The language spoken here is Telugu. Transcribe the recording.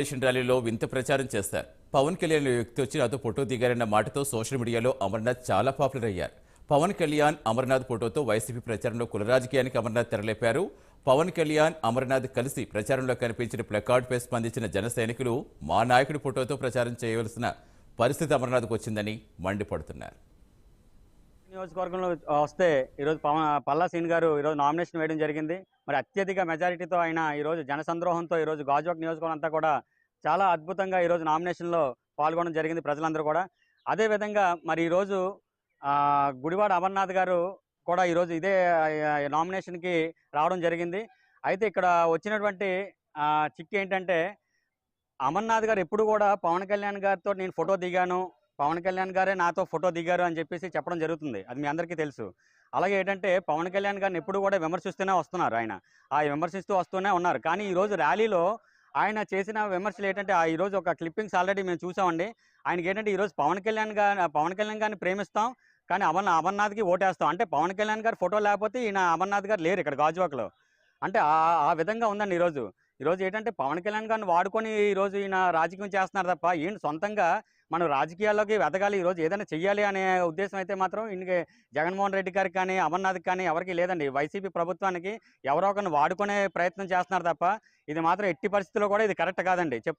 స్టేషన్ ర్యాలీలో వింత ప్రచారం చేశారు. పవన్ కళ్యాణ్ వ్యక్తి వచ్చి నాతో ఫోటో దిగారన్న మాటతో సోషల్ మీడియాలో అమర్నాథ్ చాలా పాపులర్ అయ్యారు. పవన్ కళ్యాణ్ అమర్నాథ్ ఫోటోతో వైసీపీ ప్రచారంలో కుల రాజకీయానికి అమర్నాథ్ తెరలేపారు. పవన్ కళ్యాణ్ అమర్నాథ్ కలిసి ప్రచారంలో కనిపించిన ప్లకార్డుపై స్పందించిన జన సైనికులు మా నాయకుడి ఫోటోతో ప్రచారం చేయవలసిన పరిస్థితి అమర్నాథ్కు వచ్చిందని మండిపడుతున్నారు. నియోజకవర్గంలో వస్తే ఈరోజు పల్లా సీన్ గారు ఈరోజు నామినేషన్ వేయడం జరిగింది. మరి అత్యధిక మెజారిటీతో ఆయన ఈరోజు జనసంద్రోహంతో ఈరోజు గాజువాక నియోజకవర్గం అంతా కూడా చాలా అద్భుతంగా ఈరోజు నామినేషన్లో పాల్గొనడం జరిగింది ప్రజలందరూ కూడా. అదేవిధంగా మరి ఈరోజు గుడివాడ అమర్నాథ్ గారు కూడా ఈరోజు ఇదే నామినేషన్కి రావడం జరిగింది. అయితే ఇక్కడ వచ్చినటువంటి చిక్కు ఏంటంటే, అమర్నాథ్ గారు ఎప్పుడు కూడా పవన్ కళ్యాణ్ గారితో నేను ఫోటో దిగాను, పవన్ కళ్యాణ్ గారే నాతో ఫోటో దిగారు అని చెప్పేసి చెప్పడం జరుగుతుంది. అది మీ అందరికీ తెలుసు. అలాగే ఏంటంటే పవన్ కళ్యాణ్ గారిని ఎప్పుడు కూడా విమర్శిస్తూనే వస్తున్నారు. ఆయన విమర్శిస్తూ వస్తూనే ఉన్నారు. కానీ ఈరోజు ర్యాలీలో ఆయన చేసిన విమర్శలు ఏంటంటే, ఈరోజు ఒక క్లిప్పింగ్స్ ఆల్రెడీ మేము చూసామండి. ఆయనకి ఏంటంటే ఈరోజు పవన్ కళ్యాణ్ గారిని ప్రేమిస్తాం, కానీ అమర్నాథ్కి ఓటేస్తాం. అంటే పవన్ కళ్యాణ్ గారు ఫోటో లేకపోతే ఈయన అమర్నాథ్ గారు లేరు ఇక్కడ గాజువాకలో. అంటే ఆ విధంగా ఉందండి ఈరోజు ఏంటంటే పవన్ కళ్యాణ్ గారిని వాడుకొని ఈరోజు ఈయన రాజకీయం చేస్తున్నారు తప్ప, ఈయన సొంతంగా మనం రాజకీయాల్లోకి వెతకాలి, ఈరోజు ఏదైనా చెయ్యాలి అనే ఉద్దేశం అయితే మాత్రం ఈయనకి జగన్మోహన్ రెడ్డి గారికి కానీ అమర్నాథ్కి కానీ ఎవరికి లేదండి. వైసీపీ ప్రభుత్వానికి ఎవరో ఒకరిని వాడుకునే ప్రయత్నం చేస్తున్నారు తప్ప, ఇది మాత్రం ఎట్టి పరిస్థితుల్లో కూడా ఇది కరెక్ట్ కాదండి.